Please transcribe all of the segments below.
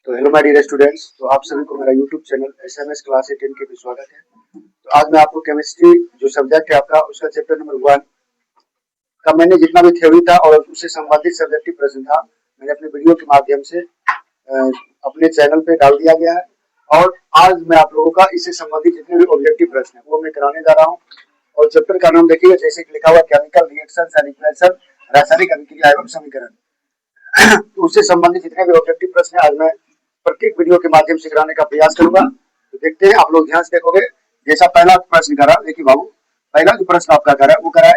तो hello my dear students, तो आप सभी को मेरा यूट्यूब चैनल एसएमएस क्लास 10 के भी स्वागत है। तो आज मैं आपको केमिस्ट्री जो सब्जेक्ट है आपका उसका चैप्टर नंबर 1 का मैंने जितना भी थ्योरी था और उससे संबंधित सब्जेक्टिव प्रश्न था मैंने अपने वीडियो के माध्यम से अपने चैनल पे डाल दिया गया है। और आज मैं आप लोगों का इससे संबंधित जितने भी ऑब्जेक्टिव प्रश्न है वो मैं कराने जा रहा हूँ। और चैप्टर का नाम देखिएगा, जैसे कि लिखा हुआ केमिकल रिएक्शन एंड इक्वेशन, रासायनिक अभिक्रिया एवं समीकरण। तो उससे संबंधित जितने भी ऑब्जेक्टिव प्रश्न है आज मैं प्रत्येक वीडियो के माध्यम से कराने का प्रयास करूंगा। तो देखते हैं, आप लोग ध्यान से देखोगे। जैसा पहला प्रश्न करा, देखिए बाबू, पहला जो प्रश्न आपका करा वो करा है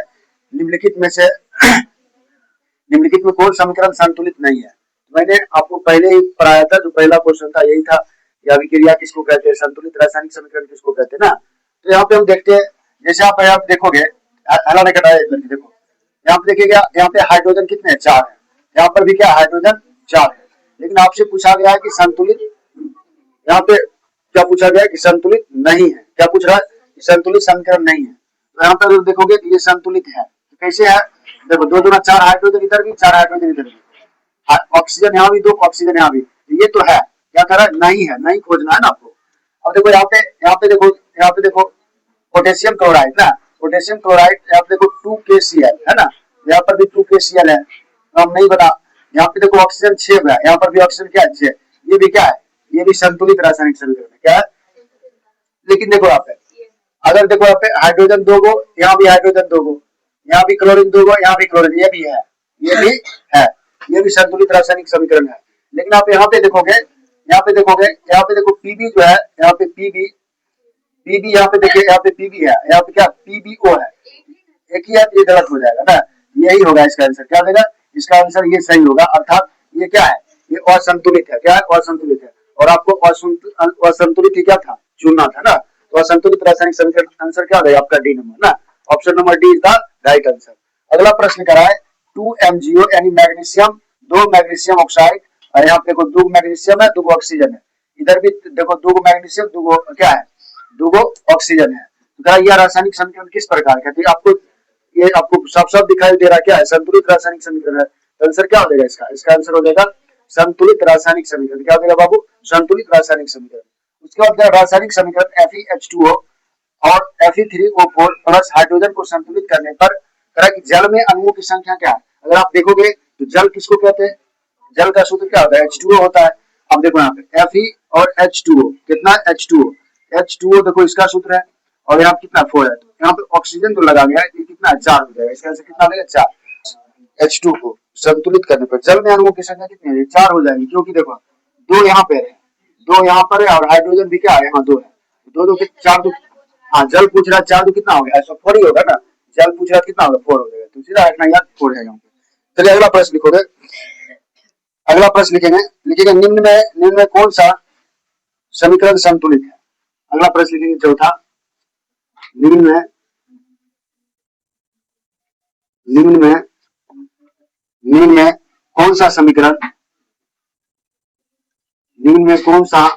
निम्नलिखित में से निम्नलिखित में कौन समीकरण संतुलित नहीं है। तो मैंने आपको पहले ही पढ़ाया था, जो पहला क्वेश्चन था यही था कि अभिक्रिया किसको कहते हैं, संतुलित रासायनिक समीकरण किसको कहते हैं ना। तो यहाँ पे हम देखते हैं, जैसे आप देखोगे, देखो यहाँ पे देखिएगा, यहाँ पे हाइड्रोजन कितने हैं, 4 है। यहाँ पर भी क्या हाइड्रोजन 4 है, लेकिन आपसे पूछा गया है कि संतुलित, यहाँ पे क्या पूछा गया है कि संतुलित नहीं है। क्या पूछ रहा है कि संतुलित समीकरण नहीं है। तो यहाँ पर देखोगे कि ये संतुलित है। तो कैसे है, देखो 2 दूना 4 हाइड्रोजन इधर भी, 4 हाइड्रोजन इधर भी, ऑक्सीजन यहाँ भी, 2 ऑक्सीजन यहाँ भी। ये तो है, क्या कर रहा है, नहीं है, नहीं खोजना है ना आपको। अब देखो यहाँ पे देखो पोटेशियम क्लोराइड ना, पोटेशियम क्लोराइड यहाँ पे देखो 2KCl है ना, यहाँ पर भी 2KCl है। तो हम नहीं बता, यहाँ पे देखो ऑक्सीजन 6 है, यहाँ पर भी ऑक्सीजन क्या है 6। ये भी क्या है, ये भी संतुलित रासायनिक समीकरण है, क्या है। लेकिन देखो यहाँ पे, अगर देखो यहाँ पे हाइड्रोजन 2 गो, यहाँ भी हाइड्रोजन 2 गो, यहाँ भी क्लोरीन 2 गो, यहाँ भी क्लोरीन, ये भी है, ये भी है, ये भी संतुलित रासायनिक समीकरण है। लेकिन आप यहाँ पे देखोगे, यहाँ पे देखो पीबी जो है, यहाँ पे पीबी यहाँ पे देखिए, यहाँ पे पीबी है, यहाँ पे क्या पीबीओ है, एक ही है, ये गलत हो जाएगा ना। यही होगा इसका आंसर, क्या देगा इसका आंसर, ये सही होगा। अर्थात ये क्या है, ये असंतुलित है, क्या है, असंतुलित है। और आपको असंतुलित ही क्या था, चुनना था ना। तो असंतुलित रासायनिक समीकरण आंसर क्या होगा आपका, डी नंबर ना, option number D is the right answer. अगला प्रश्न करा है 2MgO यानी मैग्नीशियम, 2 मैग्नीशियम ऑक्साइड, और यहाँ पे देखो 2 मैग्नीशियम है, 2 ऑक्सीजन है। इधर भी देखो 2 मैग्नीशियम, 2 क्या है, 2 ऑक्सीजन है। तो यह रासायनिक समीकरण किस प्रकार का है, आपको ये आपको सब दिखाई दे रहा है, क्या है, संतुलित रासायनिक समीकरण है। तो आंसर क्या हो जाएगा इसका, इसका आंसर हो जाएगा संतुलित रासायनिक समीकरण। क्या हो जाएगा बाबू, संतुलित रासायनिक समीकरण। उसके बाद रासायनिक समीकरण FeH2O और Fe3O4 प्लस हाइड्रोजन को संतुलित करने पर करा कि जल में अणुओं की संख्या क्या है। अगर आप देखोगे तो जल किसको कहते हैं, जल का सूत्र क्या होता है, H2O होता है। अब देखो यहाँ पे Fe और H2O कितना है, H2O देखो इसका सूत्र है, और यहाँ कितना 4 है। तो यहाँ पे ऑक्सीजन तो लगा गया है, ये कितना 4 हो जाएगा, इसका आंसर कितना आ जाएगा 4। H2 को संतुलित करने पर जल में अणुओं की संख्या कितनी है, 4 हो जाएगी, क्योंकि देखो 2 यहाँ पे है, 2 यहाँ पर है, और हाइड्रोजन भी क्या है, यहाँ 2 है, 2 2 4 2। हाँ, जल पूछ रहा 4 2 कितना हो गया, ऐसा 4 ही होगा ना, जल पूछ रहा कितना होगा, 4 हो जाएगा। तो सीधा रखना यार 4 है यहाँ पे। चलिए अगला प्रश्न लिखोगे, अगला प्रश्न लिखेंगे निम्न में कौन सा समीकरण संतुलित है। अगला प्रश्न लिखेंगे चौथा, निम्न में कौन सा समीकरण, निम्न में कौन सा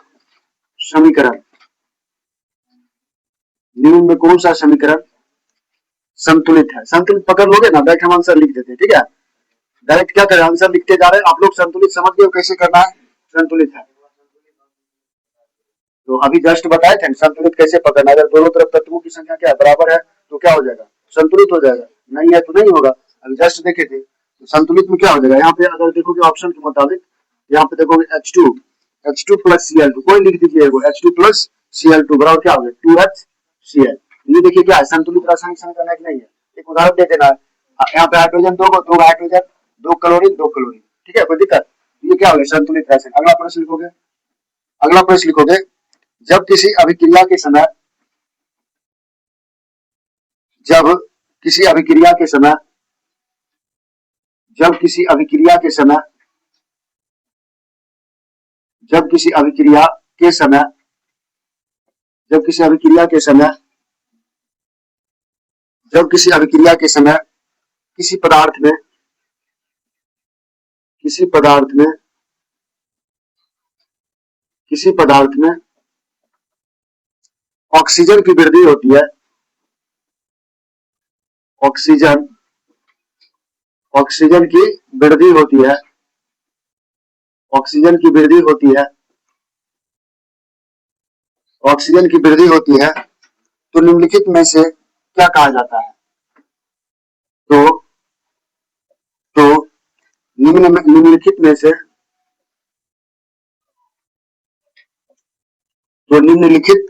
समीकरण, निम्न में कौन सा समीकरण संतुलित है। संतुलित पकड़ लोगे ना, डायरेक्ट हम आंसर लिख देते हैं, ठीक है। डायरेक्ट क्या करें, आंसर लिखते जा रहे हैं, आप लोग संतुलित समझ गए कैसे करना है, संतुलित है। तो अभी जस्ट बताए थे संतुलित कैसे पकड़ना। अगर दोनों तरफ तत्वों की संख्या क्या है, बराबर है, तो क्या हो जाएगा, संतुलित हो जाएगा। नहीं है तो नहीं होगा। अभी जस्ट देखे थे, तो संतुलित में क्या हो जाएगा, यहाँ पे अगर देखोगे ऑप्शन के मुताबिक, यहाँ पे देखोगे H2 प्लस Cl2, कोई लिख दीजिए H2 प्लस Cl2 बराबर क्या हो गया 2HCl। ये देखिए क्या है, संतुलित रासायनिक समीकरण है कि नहीं है। एक उदाहरण दे देना है, यहाँ पे हाइड्रोजन 2 हाइड्रोजन, 2 क्लोरीन, ठीक है, कोई दिक्कत। ये क्या हो गया, संतुलित रासायनिक। अगला प्रश्न लिखोगे, जब किसी अभिक्रिया के समय, जब किसी अभिक्रिया के समय किसी पदार्थ में ऑक्सीजन की वृद्धि होती है, ऑक्सीजन की वृद्धि होती है ऑक्सीजन की वृद्धि होती है तो निम्नलिखित में से क्या कहा जाता है? तो तो निम्नलिखित में से तो निम्नलिखित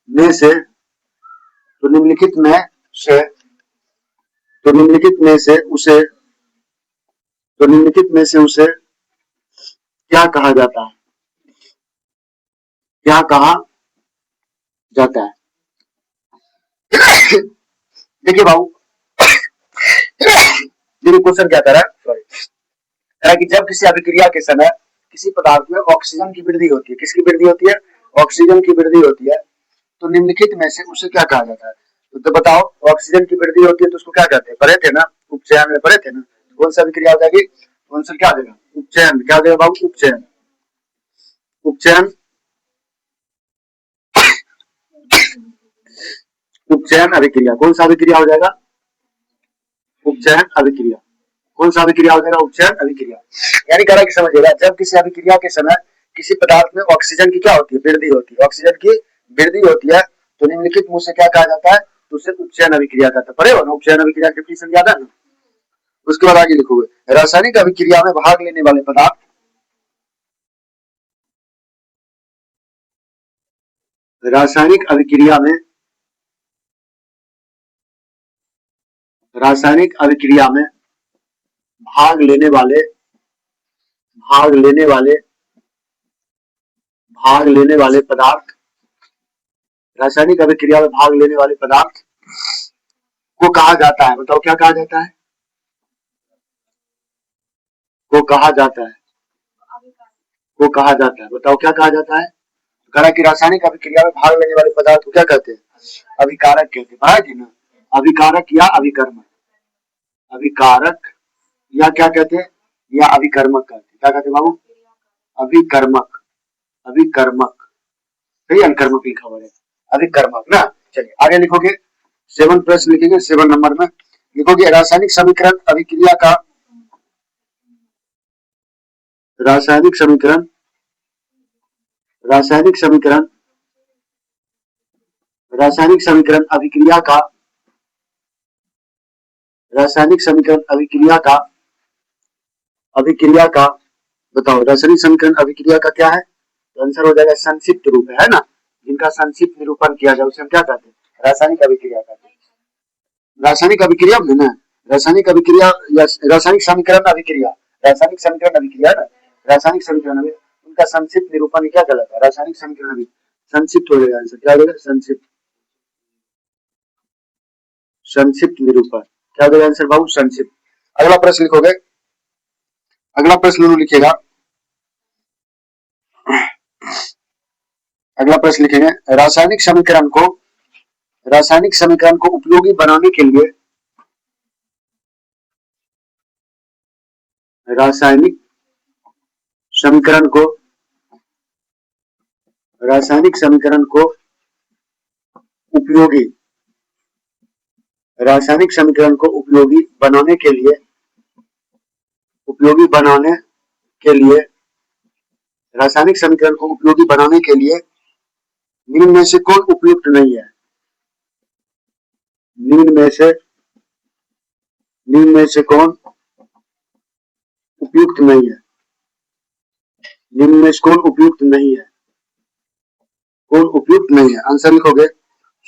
में से तो निम्नलिखित में से तो निम्नलिखित में से उसे तो निम्नलिखित में से उसे क्या कहा जाता है? क्या कहा जाता है? देखिए बाबू, देखिए क्वेश्चन क्या कह रहा है, सॉरी, कह रहा है कि जब किसी अभिक्रिया के समय किसी पदार्थ में ऑक्सीजन की वृद्धि होती है, किसकी वृद्धि होती है? ऑक्सीजन की वृद्धि होती है, तो निम्नलिखित में से उसे क्या कहा जाता है? तो बताओ, ऑक्सीजन की वृद्धि होती है तो उसको क्या कहते हैं? पढ़े थे ना, उपचयन में पढ़े थे ना। कौन सा अभिक्रिया हो जाएगी? आंसर क्या देगा? उपचयन। क्या देगा बाबू? उपचयन। उपचयन, उपचयन अभिक्रिया। कौन सा अभिक्रिया हो जाएगा? उपचयन अभिक्रिया। कौन सा अभिक्रिया हो जाएगा? उपचयन अभिक्रिया। यानी कह रहा है कि समझिएगा, जब किसी अभिक्रिया के समय किसी पदार्थ में ऑक्सीजन की क्या होती है? वृद्धि होती है। ऑक्सीजन की वृद्धि होती है तो निम्नलिखित में से क्या कहा जाता है? तो उसे उपचयन अभिक्रिया कहते हैं। पढ़े हो ना उपचयन अभिक्रिया की डेफिनेशन, याद है ना? उसके बाद आगे लिखोगे, रासायनिक अभिक्रिया में भाग लेने वाले पदार्थ, रासायनिक अभिक्रिया में रासायनिक अभिक्रिया में भाग लेने वाले भाग लेने वाले भाग लेने वाले पदार्थ, रासायनिक अभिक्रिया में भाग लेने वाले पदार्थ को कहा जाता है। बताओ क्या कहा जाता है? को कहा जाता है। को कहा जाता है। बताओ क्या कहा जाता है? कह रहा है कि रासायनिक अभिक्रिया में भाग लेने वाले पदार्थ को क्या कहते हैं? अभिकारक कहते हैं। पढ़ा है ना? अभिकारक या अभिकर्मक। अभिकारक या क्या कहते हैं? या अभिकर्मक कहते हैं। क्या कहते हैं बाबू? अभिकर्मक। अभिकर्मक, सही अभिकर्मक लिखा हुआ है, अभिकर्मक ना। चलिए आगे लिखोगे, 7 प्रश्न लिखेंगे। 7 नंबर में लिखोगे, रासायनिक समीकरण अभिक्रिया का, रासायनिक समीकरण रासायनिक समीकरण रासायनिक समीकरण अभिक्रिया का, रासायनिक समीकरण अभिक्रिया का बताओ, रासायनिक समीकरण अभिक्रिया का क्या है? तो आंसर हो जाएगा संक्षिप्त रूप है ना। जिनका संक्षिप्त निरूपण किया जाए उसे हम क्या कहते हैं? रासायनिक अभिक्रिया कहते हैं। रासायनिक अभिक्रिया में ना, रासायनिक अभिक्रिया या रासायनिक समीकरण अभिक्रिया, रासायनिक समीकरण अभिक्रिया ना, रासायनिक समीकरण उनका संक्षिप्त निरूपण क्या कहलाता है? रासायनिक समीकरण अभिक्रिया। संक्षिप्त हो जाएगा आंसर, क्या हो जाएगा? संक्षिप्त, संक्षिप्त निरूपण। क्या हो जाएगा आंसर बाबू? संक्षिप्त। अगला प्रश्न लिखोगे, अगला प्रश्न लिखिएगा, अगला प्रश्न लिखेंगे, रासायनिक समीकरण को उपयोगी बनाने के लिए, रासायनिक समीकरण को रासायनिक समीकरण को उपयोगी रासायनिक समीकरण को उपयोगी बनाने के लिए रासायनिक समीकरण को उपयोगी बनाने के लिए निम्न में से कौन उपयुक्त नहीं है? निम्न में से कौन उपयुक्त नहीं है? निम्न में से कौन उपयुक्त नहीं है? कौन उपयुक्त नहीं है? आंसर लिखोगे,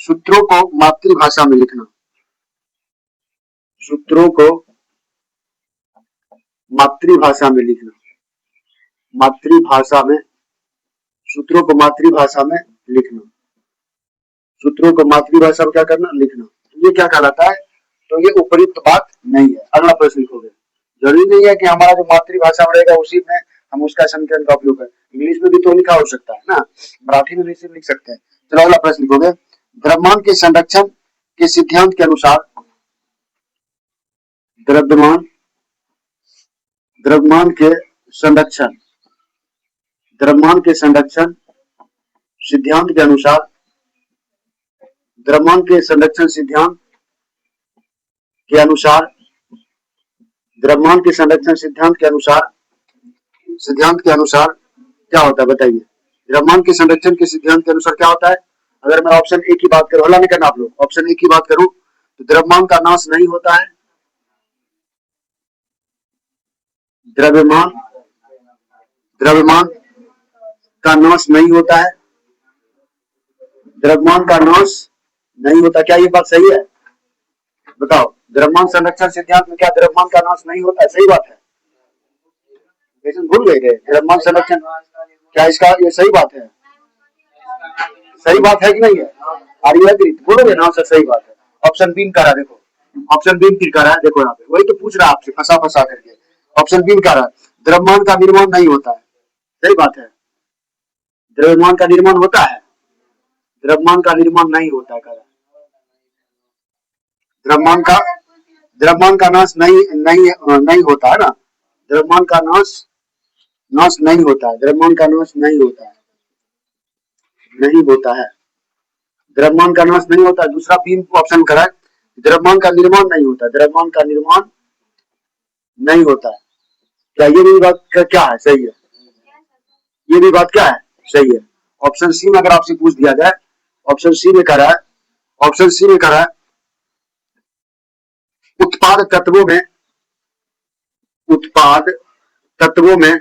सूत्रों को मातृभाषा में लिखना। सूत्रों को मातृभाषा में लिखना। मातृभाषा में, सूत्रों को मातृभाषा में लिखना। सूत्रों को मातृभाषा में क्या करना? लिखना। तो ये क्या कहलाता है? तो ये उपयुक्त बात नहीं है। अगला प्रश्न लिखोगे, जरूरी नहीं है कि हमारा जो मातृभाषा रहेगा उसी में हम उसका समीकरण का उपयोग करें। इंग्लिश में भी तो लिखा हो सकता है ना, मराठी में भी लिख सकते हैं। चलो अगला प्रश्न लिखोगे, द्रव्यमान के संरक्षण के सिद्धांत के अनुसार, द्रव्यमान के संरक्षण सिद्धांत के अनुसार, द्रव्यमान के संरक्षण सिद्धांत के अनुसार, द्रव्यमान के संरक्षण सिद्धांत के अनुसार क्या होता है? बताइए, द्रव्यमान के संरक्षण के सिद्धांत के अनुसार क्या होता है? अगर मैं ऑप्शन ए की बात करूं, हल्ला नहीं करना आप लोग, ऑप्शन ए की बात करूं तो द्रव्यमान का नाश नहीं होता है। द्रव्यमान द्रव्यमान का नाश नहीं होता है। द्रव्यमान का नाश नहीं होता, क्या ये बात सही है? बताओ, द्रव्यमान संरक्षण सिद्धांत में क्या द्रव्यमान का नाश नहीं होता है? सही बात है। भूल गए थे द्रव्यमान संरक्षण, क्या इसका ये सही बात है? सही बात है कि नहीं है? Are you agree? बोलोगे ना सर सही बात है। ऑप्शन बी कह रहा है, देखो ऑप्शन बी क्लिक कर रहा है, देखो यहाँ पे वही तो पूछ रहा है आपसे फंसा फंसा करके। ऑप्शन बी कह रहा है द्रव्यमान का निर्माण नहीं होता है। सही बात है, द्रव्यमान का निर्माण होता है, द्रव्यमान का निर्माण नहीं होता है। कह रहा है द्रव्यमान का नाश नहीं होता है ना, द्रव्यमान का नाश नहीं होता है, द्रव्यमान का नाश नहीं होता है, नहीं होता है, द्रव्यमान का नाश नहीं होता है। दूसरा बी ऑप्शन करा है द्रव्यमान का निर्माण नहीं होता, द्रव्यमान का निर्माण नहीं होता है। क्या ये भी बात क्या है? सही है, ये भी बात क्या है? सही है। ऑप्शन सी में अगर आपसे पूछ दिया जाए, ऑप्शन सी में कह रहा है, ऑप्शन सी में कह रहा है उत्पाद तत्वों में उत्पाद तत्वों में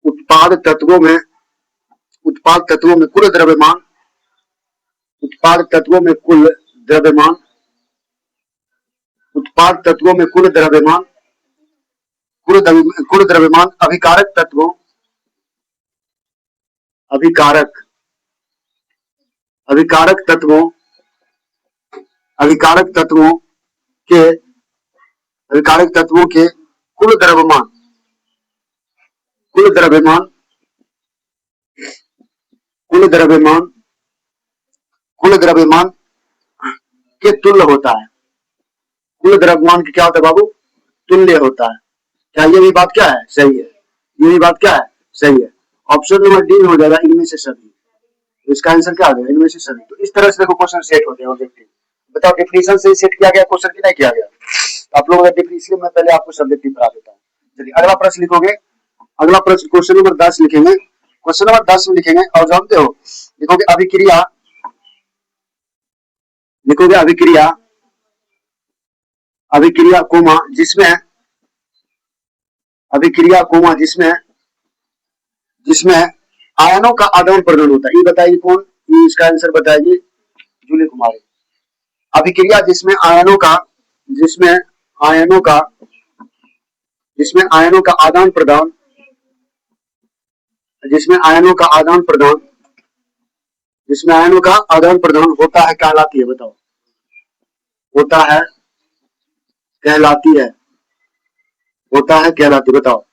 उत्पाद तत्वों में उत्पाद तत्वों में कुल द्रव्यमान उत्पाद तत्वों में कुल द्रव्यमान उत्पाद तत्वों में कुल द्रव्यमान कुल द्रव्यमान अभिकारक तत्वों अभिकारक अभिकारक तत्वों अभिकारक तत्वों के अभिकारक तत्वों के कुल द्रव्यमान कुल द्रव्यमान कुल द्रव्यमान कुल द्रव्यमान के तुल्य होता है। कुल द्रव्यमान की क्या होता है बाबू? तुल्य होता है। क्या ये भी बात क्या है? सही है, ये भी बात क्या है? सही है। ऑप्शन नंबर डी हो जाएगा इनमें से सभी। तो इसका आंसर क्या आ गया? इनमें से सभी। तो इस तरह से देखो क्वेश्चन सेट होते हैं ऑब्जेक्टिव। बताओ डेफिनेशन से सेट किया गया क्वेश्चन की नहीं किया गया? आप लोगों का इसलिए मैं पहले आपको सब्जेक्टिव पढ़ा देता हूँ। चलिए अगला प्रश्न लिखोगे, अगला प्रश्न क्वेश्चन नंबर 10 लिखेंगे। क्वेश्चन नंबर 10 में लिखेंगे और जानते हो लिखोगे अभिक्रिया, लिखोगे अभिक्रिया अभिक्रिया कोमा जिसमें अभिक्रिया कोमा जिसमें जिसमें आयनों का आदान प्रदान होता है। ये बताइए कौन? ये इसका आंसर बताइए जूली कुमारी। अभिक्रिया जिसमें आयनों का जिसमें आयनों का जिसमें आयनों का आदान प्रदान जिसमें आयनों का आदान प्रदान जिसमें आयनों का आदान प्रदान होता है कहलाती है। बताओ, होता है कहलाती है, होता है कहलाती। बताओ,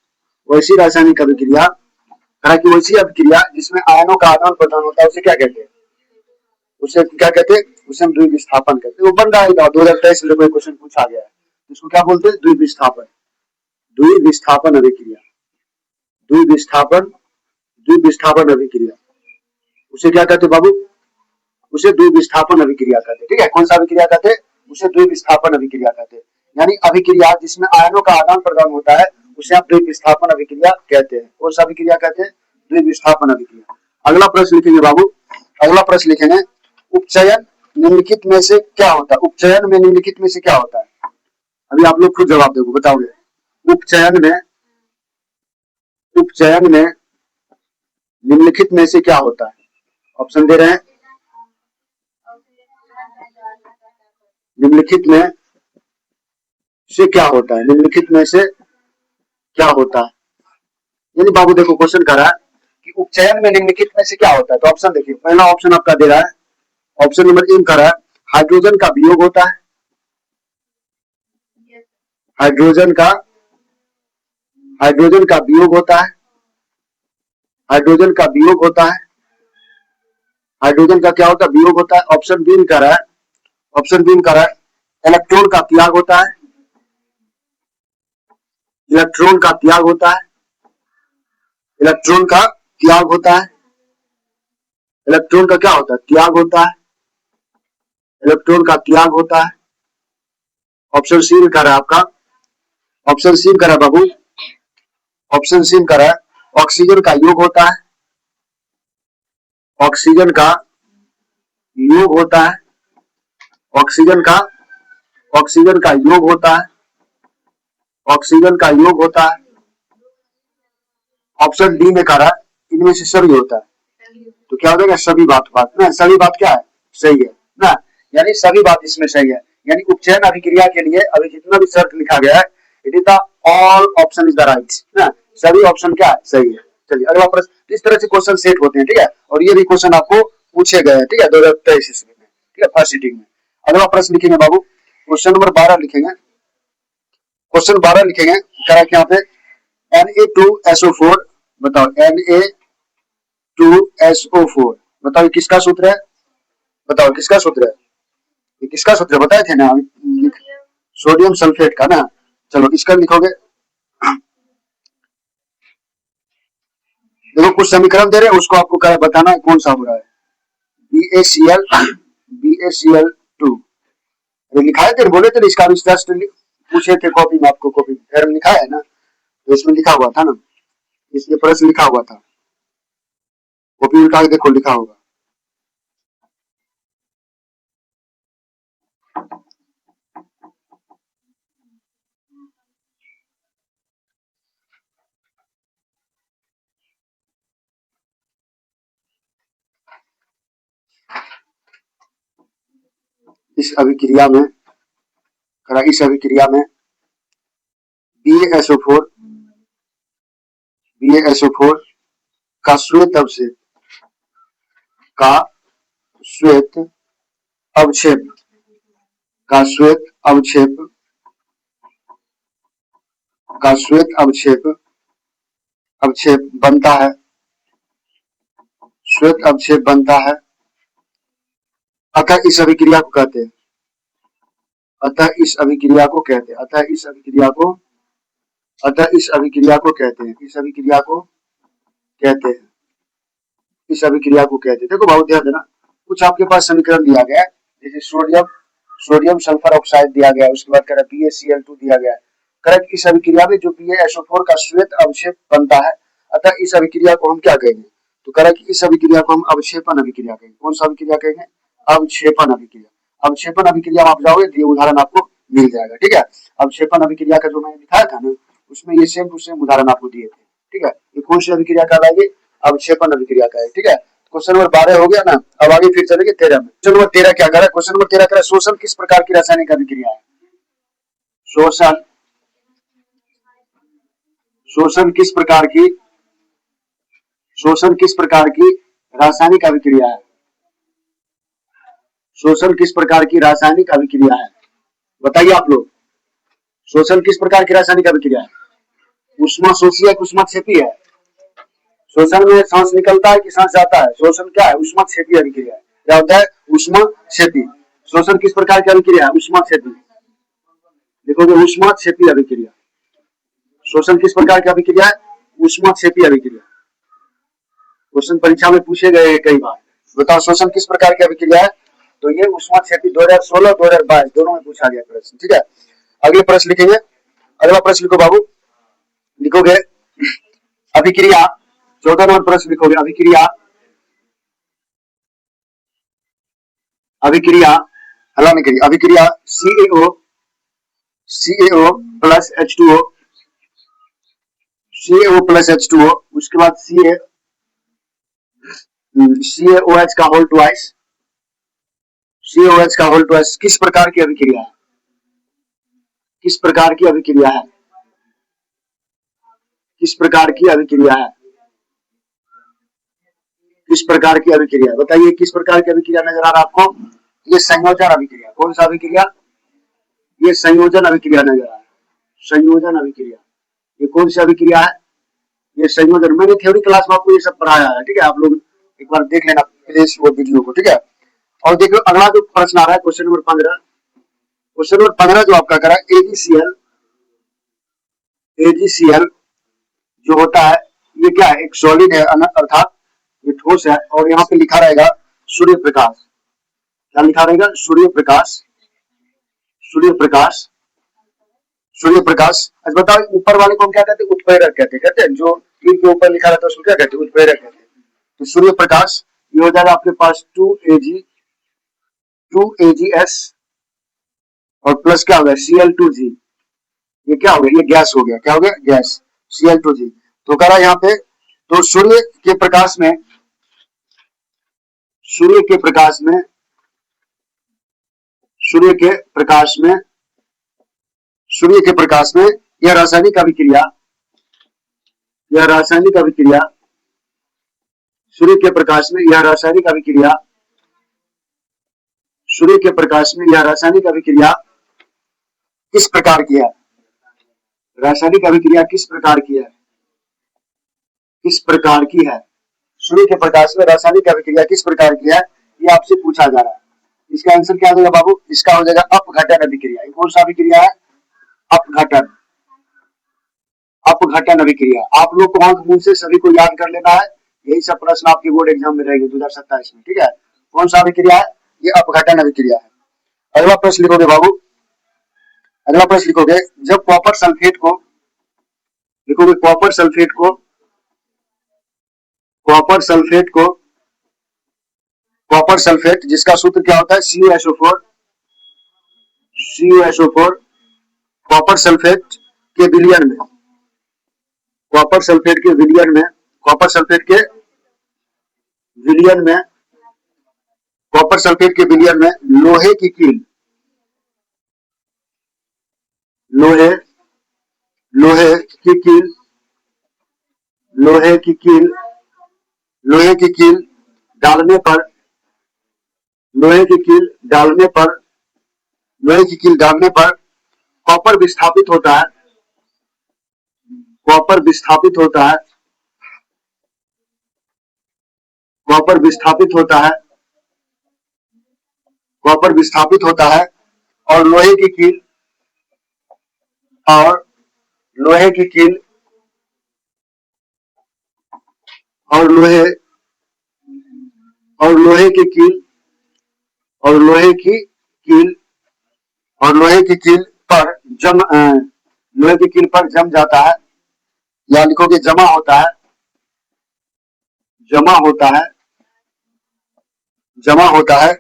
वैसी रासायनिक अभिक्रिया, हालांकि वैसी अभिक्रिया जिसमें आयनों का आदान प्रदान होता है उसे क्या कहते हैं? उसे क्या कहते हैं? उसे हम द्विविस्थापन कहते हैं। वो बन रहा है 2023 में कोई क्वेश्चन पूछा गया है, इसको क्या बोलते हैं? द्विविस्थापन। द्विविस्थापन अभिक्रिया, द्विविस्थापन द्विविस्थापन अभिक्रिया उसे क्या कहते बाबू? उसे द्विविस्थापन अभिक्रिया कहते हैं। ठीक है, कौन सा अभिक्रिया कहते हैं? उसे द्विविस्थापन अभिक्रिया कहते हैं। यानी अभिक्रिया जिसमें आयनों का आदान प्रदान होता है उसे आप द्विविस्थापन अभिक्रिया कहते हैं। कौन सा अभिक्रिया कहते हैं? द्विविस्थापन अभिक्रिया। अगला प्रश्न लिखेंगे बाबू, अगला प्रश्न लिखेंगे उपचयन निम्नलिखित में से क्या होता है? उपचयन में निम्नलिखित में से क्या होता है? अभी आप लोग खुद जवाब देखो, बताओगे। उपचयन में निम्नलिखित में से क्या होता है? ऑप्शन दे रहे हैं। निम्नलिखित में से क्या होता है? निम्नलिखित में से क्या होता है? यानी बाबू देखो क्वेश्चन कर रहा है कि उपचयन में निम्नलिखित में से क्या होता है। तो ऑप्शन देखिए, पहला ऑप्शन आपका दे रहा है, ऑप्शन नंबर ए कर रहा है हाइड्रोजन का वियोग होता है। हाइड्रोजन का वियोग होता है। हाइड्रोजन का वियोग होता है। हाइड्रोजन का क्या होता है? वियोग होता है। ऑप्शन बी कर रहा है, ऑप्शन बी कर रहा है इलेक्ट्रॉन का त्याग होता है। इलेक्ट्रॉन का त्याग होता है। इलेक्ट्रॉन का त्याग होता है। इलेक्ट्रॉन का क्या होता है? त्याग होता है। इलेक्ट्रॉन का त्याग होता है। ऑप्शन सी में कर रहा है आपका, ऑप्शन सी में कर रहा है बाबू, ऑप्शन सी में कर रहा है ऑक्सीजन का योग होता है। ऑक्सीजन का योग होता है, ऑक्सीजन का योग होता है, ऑक्सीजन का योग होता है। ऑप्शन डी में कह रहा है इनमें से सभी होता है, तो क्या हो जाएगा सभी बात ना, सभी बात क्या है सही है ना, यानी सभी बात इसमें सही है। यानी उपचयन अभिक्रिया के लिए अभी जितना भी शर्त लिखा गया है it is the all option is the right ना, सभी ऑप्शन क्या है सही है। चलिए अगला प्रश्न, तो इस तरह से क्वेश्चन सेट होते हैं, ठीक है, और ये भी क्वेश्चन आपको पूछे गए हैं, ठीक है, 2023 ईस्वी में, ठीक है, फर्स्ट सीटिंग में। अगला प्रश्न लिखेंगे बाबू, क्वेश्चन नंबर 12 लिखेंगे, क्वेश्चन 12 लिखेंगे, क्या है यहाँ पे Na2SO4, बताओ Na2SO4, बताओ किसका सूत्र है, बताओ किसका सूत्र है, ये किसका सूत्र बताए थे ना, सोडियम सल्फेट का ना। चलो इसका लिखोगे, देखो कुछ समीकरण दे रहे हैं उसको आपको क्या बताना है कौन सा हो रहा है, BaCl2, लिखा है थे, बोले थे इसका विस्तार पूछे थे कॉपी में, आपको कॉपी में लिखा है ना, तो इसमें लिखा हुआ था ना, इसलिए प्रश्न लिखा हुआ था, कॉपी उठा के देखो लिखा होगा। इस अभिक्रिया में BaSO4 का श्वेत अवक्षेप बनता है, श्वेत अवक्षेप बनता है, अतः इस अभिक्रिया को कहते हैं, इस अभिक्रिया को कहते हैं, इस अभिक्रिया को कहते हैं। देखो बहुत ध्यान देना, कुछ आपके पास समीकरण दिया गया है, जैसे सोडियम सल्फर ऑक्साइड दिया गया है, उसके बाद कह रहा है BaCl2 दिया गया है, करेक्ट। इस अभिक्रिया में जो BaSO4 का श्वेत अवक्षेप बनता है, अतः इस अभिक्रिया को हम क्या कहेंगे, तो कह रहा है कि इस अभिक्रिया को हम अवक्षेपण अभिक्रिया कहेंगे। कौन सा अभिक्रिया कहेंगे, अवक्षेपण अभिक्रिया। अवक्षेपण अभिक्रिया में आप जाओगे तो ये उदाहरण आपको मिल जाएगा, ठीक है। अवक्षेपण अभिक्रिया का जो मैंने दिखाया था ना, उसमें ये सेम टू सेम उदाहरण आपको दिए थे, ठीक है। ये कौन सी अभिक्रिया कहलाएगी, अवक्षेपण अभिक्रिया का है, ठीक है। क्वेश्चन नंबर 12 हो गया ना, अब आगे फिर चलेंगे 13 में। क्वेश्चन नंबर 13 क्या करा, क्वेश्चन नंबर 13 करा शोषण किस प्रकार की रासायनिक अभिक्रिया है, शोषण किस प्रकार की रासायनिक अभिक्रिया है, शोषण किस प्रकार की रासायनिक अभिक्रिया है, बताइए आप लोग, शोषण किस प्रकार की रासायनिक अभिक्रिया है, उष्मा शोषी है, उष्मा क्षेपी है, शोषण में सांस निकलता है कि सांस जाता है, शोषण क्या है, उष्मा क्षेपी अभिक्रिया है, क्या होता है उष्मा क्षेपी। शोषण किस प्रकार की अभिक्रिया है, उष्मा क्षेपी, देखोगे उष्मा क्षेपी अभिक्रिया, शोषण किस प्रकार की अभिक्रिया है, उष्मा क्षेपी अभिक्रिया। क्वेश्चन परीक्षा में पूछे गए कई बार, बताओ शोषण किस प्रकार की अभिक्रिया है, तो ये उष्मा क्षेपी 2016 2022 दोनों में पूछा गया प्रश्न, ठीक है। अगले प्रश्न लिखेंगे, अगला प्रश्न लिखो बाबू, लिखोगे अभिक्रिया, 14 नंबर प्रश्न लिखोगे अभिक्रिया CaO प्लस H2O, उसके बाद CaOH का होल ट्वाइस, किस प्रकार की अभिक्रिया है, किस प्रकार की अभिक्रिया है, बताइए किस प्रकार की अभिक्रिया नजर आ रहा है आपको, ये संयोजन अभिक्रिया। कौन सा अभिक्रिया, ये संयोजन अभिक्रिया नजर आ रहा है, संयोजन अभिक्रिया। ये कौन सी अभिक्रिया है, ये संयोजन। मैंने थ्योरी क्लास में आपको ये सब पढ़ाया है, ठीक है, आप लोग एक बार देख लेना प्लीज वो वीडियो को, ठीक है। और देखो अगला जो प्रश्न आ रहा है क्वेश्चन नंबर 15, क्वेश्चन नंबर 15 जो आपका करा AgCl जो होता है, ये क्या है, एक सॉलिड है अर्थात ये ठोस है, और यहाँ पे लिखा रहेगा सूर्य प्रकाश, क्या लिखा रहेगा, सूर्य प्रकाश। अच्छा बताओ ऊपर वाले को हम क्या कहते हैं, उत्प्रेरक कहते हैं, जो टीम के ऊपर लिखा रहता है उसको क्या कहते हैं, उत्प्रेरक कहते हैं। तो सूर्य प्रकाश ये हो जाएगा आपके पास 2AgS और प्लस क्या हो गया Cl2g। ये क्या हो गया, ये गैस हो गया, क्या हो गया, गैस Cl2g। तो कह रहा यहाँ पे, तो सूर्य के प्रकाश में, सूर्य के प्रकाश में, सूर्य के प्रकाश में, सूर्य के प्रकाश में यह रासायनिक अभिक्रिया, यह रासायनिक अभिक्रिया, सूर्य के प्रकाश में यह रासायनिक अभिक्रिया, सूर्य के प्रकाश में यह रासायनिक अभिक्रिया किस प्रकार की है, रासायनिक अभिक्रिया किस प्रकार की है, किस प्रकार की है, सूर्य के प्रकाश में रासायनिक अभिक्रिया किस प्रकार की है, ये आपसे पूछा जा रहा है। इसका आंसर क्या हो जाएगा बाबू, इसका हो जाएगा अपघटन अभिक्रिया। कौन सा अभिक्रिया है, अपघटन, अपघटन अभिक्रिया। आप लोग को आंख मूंद से सभी को याद कर लेना है, यही सब प्रश्न आपके बोर्ड एग्जाम में रहेंगे 2027 में, ठीक है। कौन सा अभिक्रिया है, ये अपघटन अभिक्रिया है। अगला प्रश्न लिखोगे बाबू, अगला प्रश्न लिखोगे, जब कॉपर सल्फेट को लिखोगे, कॉपर सल्फेट को, कॉपर सल्फेट को, कॉपर सल्फेट जिसका सूत्र क्या होता है CuSO4, CuSO4, कॉपर सल्फेट के विलयन में, कॉपर सल्फेट के विलयन में, कॉपर सल्फेट के विलयन में, कॉपर सल्फेट के विलयन में लोहे की कील, लोहे, लोहे की कील, लोहे की कील, लोहे की कील डालने पर, लोहे की कील डालने पर, लोहे की कील डालने पर कॉपर विस्थापित होता है, कॉपर विस्थापित होता है, कॉपर विस्थापित होता है, कॉपर विस्थापित होता है और लोहे की कील, और लोहे की कील, और लोहे, और लोहे की कील, और लोहे की कील, और लोहे की कील पर जम, लोहे की कील पर जम जाता है, या लिखोगे जमा होता है, जमा होता है, जमा होता है।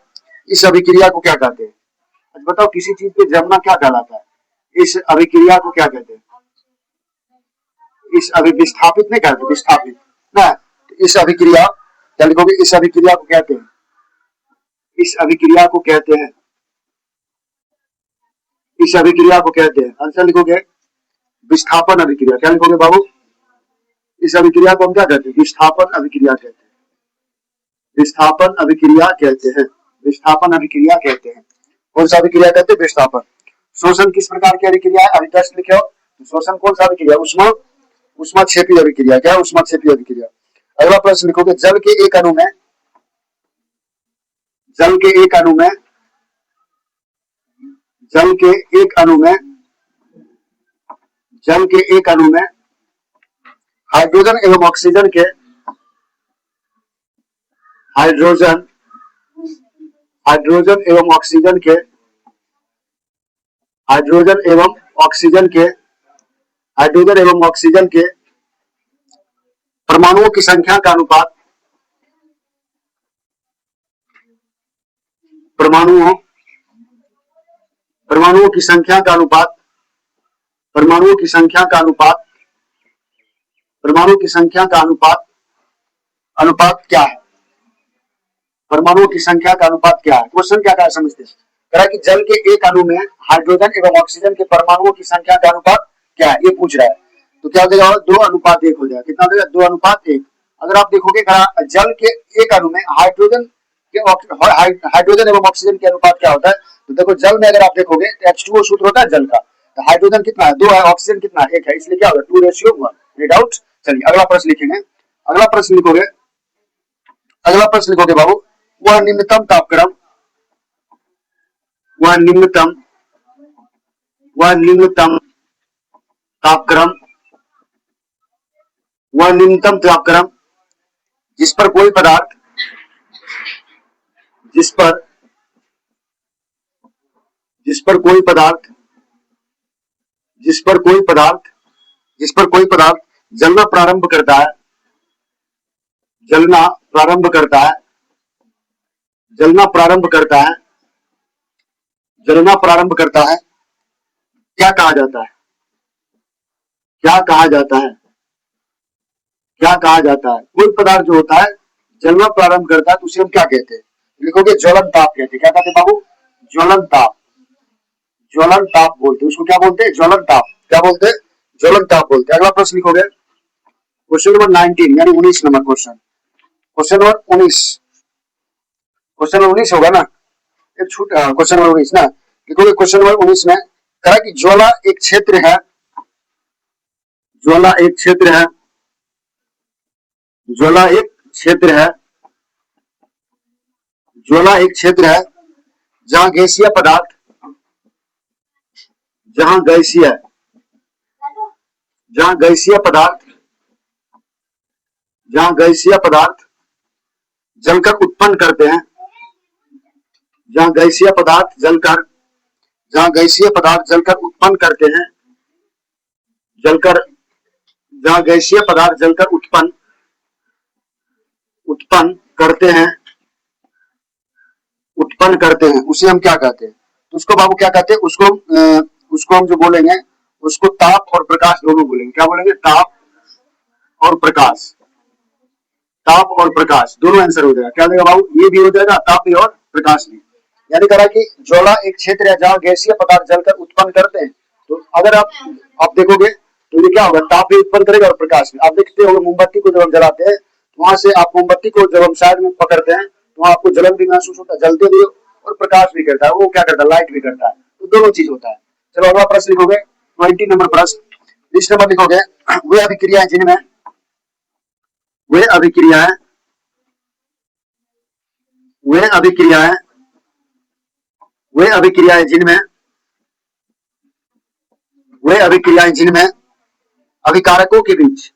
इस अभिक्रिया को क्या कहते हैं, अच्छा बताओ, किसी चीज पे जमना क्या कहलाता है, इस अभिक्रिया को क्या कहते हैं, इस विस्थापित नहीं कहते, विस्थापित ना, तो इस अभिक्रिया, क्या लिखोगे, इस अभिक्रिया को कहते हैं, इस अभिक्रिया को कहते हैं, इस अभिक्रिया को कहते हैं, आंसर लिखोगे विस्थापन अभिक्रिया। क्या लिखोगे बाबू, इस अभिक्रिया को हम क्या कहते हैं, विस्थापन अभिक्रिया कहते हैं, विस्थापन अभिक्रिया कहते हैं, विस्थापन अभिक्रिया कहते हैं। कौन सा अभिक्रिया कहते हैं, विस्थापन। शोषण किस प्रकार की अभिक्रिया है, अभी टेस्ट लिखे हो, तो शोषण कौन सा अभिक्रिया, उष्मा, उष्माक्षेपी अभिक्रिया, क्या है, उष्माक्षेपी अभिक्रिया। अगला प्रश्न लिखोगे, जल के एक अणु में, जल के एक अणु में, जल के एक अणु में, जल के एक अणु में हाइड्रोजन एवं ऑक्सीजन के, हाइड्रोजन, हाइड्रोजन एवं ऑक्सीजन के, हाइड्रोजन एवं ऑक्सीजन के, हाइड्रोजन एवं ऑक्सीजन के परमाणुओं की संख्या का अनुपात, परमाणुओं, परमाणुओं की संख्या का अनुपात, परमाणुओं की संख्या का अनुपात, परमाणुओं की संख्या का अनुपात, अनुपात क्या है, परमाणुओं की संख्या का अनुपात क्या है। क्वेश्चन क्या है समझते हैं, कि जल के एक अणु में हाइड्रोजन एवं ऑक्सीजन के परमाणुओं की संख्या का अनुपात क्या है, ये पूछ रहा है। तो क्या हो जाएगा, 2:1 हो जाएगा, कितना हो जाएगा, 2:1। अगर आप देखोगे जल के एक अणु में हाइड्रोजन के, हाइड्रोजन एवं ऑक्सीजन के अनुपात क्या होता है, तो देखो जल में अगर आप देखोगे तो H2O सूत्र होता है जल का, तो हाइड्रोजन कितना है, 2 है, ऑक्सीजन कितना है, 1 है, इसलिए क्या होगा, 2:1। No doubt. चलिए अगला प्रश्न लिखेंगे, अगला प्रश्न लिखोगे, अगला प्रश्न लिखोगे बाबू, वह निम्नतम तापक्रम, वह निम्नतम, वह निम्नतम तापक्रम, वह न्यूनतम तापक्रम जिस पर कोई पदार्थ, जिस पर, जिस पर कोई पदार्थ, जिस पर कोई पदार्थ, जिस पर कोई पदार्थ जलना प्रारंभ करता है, जलना प्रारंभ करता है, जलना प्रारंभ करता है, जलना प्रारंभ करता है, क्या कहा जाता है? क्या कहा जाता है? क्या कहा जाता है? कोई पदार्थ जो होता है जलना प्रारंभ करता है तो उसे हम क्या कहते हैं? लिखोगे ज्वलन ताप कहते हैं। क्या कहते हैं बाबू? ज्वलन ताप। ज्वलन ताप बोलते हैं उसको। क्या बोलते हैं? ज्वलन ताप। क्या बोलते हैं? ज्वलन ताप बोलते हैं। अगला प्रश्न लिखोगे क्वेश्चन नंबर 19 यानी 19 number question. Question number 19, question number 19 होगा ना? एक छूट क्वेश्चन नंबर 19 ना, लिखोगे क्वेश्चन नंबर 19 में कहा कि ज्वाला एक क्षेत्र है, ज्वाला एक क्षेत्र है, ज्वाला एक क्षेत्र है, ज्वाला एक क्षेत्र है जहां गैसीय पदार्थ, जहां गैसीय, जहां गैसीय पदार्थ, जहां गैसीय पदार्थ जलकर उत्पन्न करते हैं, जहां गैसीय पदार्थ जलकर, जहां गैसीय पदार्थ जलकर उत्पन्न करते हैं, जलकर, जहां गैसीय पदार्थ जलकर उत्पन्न, उत्पन्न करते हैं, उत्पन्न करते हैं, उसे हम क्या कहते हैं? तो उसको बाबू क्या कहते हैं? उसको हम जो बोलेंगे उसको ताप और प्रकाश दोनों बोलेंगे। क्या बोलेंगे? ताप और प्रकाश। ताप और प्रकाश दोनों आंसर हो जाएगा। क्या देगा बाबू? ये भी हो जाएगा, ताप भी और प्रकाश भी। यानी कह रहा कि ज्वाला एक क्षेत्र है जहां गैसीय पदार्थ जलकर उत्पन्न करते हैं। तो अगर आप देखोगे तो ये क्या होगा? ताप भी उत्पन्न करेगा और प्रकाश भी। आप देखते हो मोमबत्ती को जब हम जलाते हैं तो वहां से आप मोमबत्ती को जब हम साइड में पकड़ते हैं तो आपको जलन भी महसूस होता है, जलते भी और प्रकाश भी करता है। वो क्या करता है? लाइट भी करता है। तो दोनों चीज होता है। चलो अगला प्रश्न लिखोगे 20 नंबर प्रश्न। इस नंबर लिखोगे वे अभिक्रियाएं जिनमें, वे अभिक्रियाएं, वे अभिक्रियाएं, वे अभिक्रियाएं जिनमें, वे अभिक्रियाएं जिनमें अभिकारकों के बीच,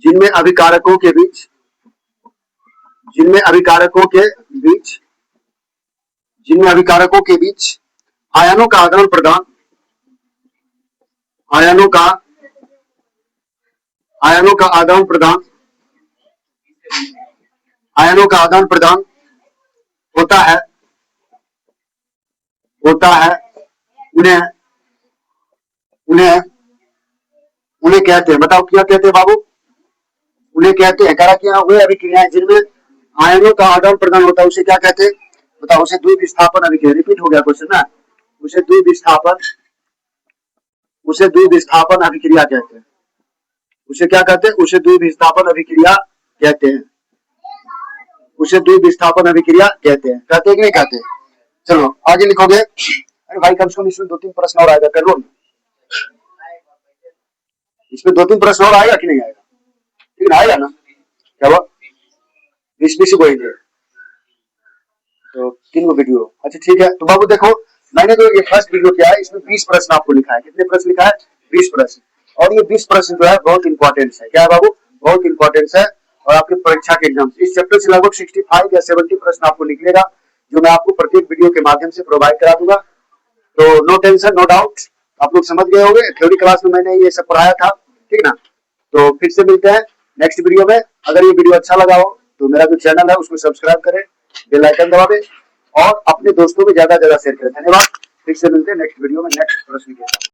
जिनमें अभिकारकों के बीच, जिनमें अभिकारकों के बीच, जिनमें अभिकारकों के बीच आयनों का आदान प्रदान, आयनों का, आयनों का आदान प्रदान, आयनों का आदान प्रदान होता है, होता है, उन्हें, उन्हें, उन्हें कहते हैं। बताओ क्या कहते हैं बाबू? उन्हें कहते हैं। कहा कि हाँ वे अभिक्रियाएं जिनमें आयनों का आदान प्रदान होता है उसे क्या कहते हैं? बताओ। उसे द्विविस्थापन अभिक्रिया। रिपीट हो गया क्वेश्चन ना। उसे द्विविस्थापन, उसे द्विविस्थापन अभिक्रिया कहते हैं। उसे क्या कहते हैं? उसे द्विविस्थापन अभिक्रिया कहते हैं। उसे द्विविस्थापन अभिक्रिया कहते हैं। कहते हैं कि नहीं कहते? चलो आगे लिखोगे। अरे भाई कम से कम इसमें 2-3 प्रश्न और आएगा, कर लो। इसमें 2-3 प्रश्न और आएगा कि नहीं आएगा? ठीक है आएगा ना? क्या हुआ? 20 को ही तो 3 गो वीडियो। अच्छा ठीक है। तो बाबू देखो मैंने जो ये फर्स्ट वीडियो किया है इसमें 20 प्रश्न आपको लिखा है। कितने प्रश्न लिखा है? 20 प्रश्न। और ये 20 प्रश्न जो है बहुत इंपॉर्टेंट है। क्या है बाबू? बहुत इंपॉर्टेंट है। और आपके परीक्षा के एग्जाम इस चैप्टर से लगभग 65 या 70 प्रश्न आपको निकलेगा जो मैं आपको प्रत्येक वीडियो के माध्यम से प्रोवाइड करा दूंगा। तो नो टेंशन नो डाउट, आप लोग समझ गए होंगे। थ्योरी क्लास में मैंने ये सब पढ़ाया था, ठीक ना? तो फिर से मिलते हैं नेक्स्ट वीडियो में। अगर ये वीडियो अच्छा लगा हो तो मेरा जो चैनल है उसको सब्सक्राइब करें, बेल आइकन दबावे और अपने दोस्तों में ज्यादा शेयर करें। धन्यवाद। फिर से मिलते हैं नेक्स्ट वीडियो में नेक्स्ट प्रश्न के साथ।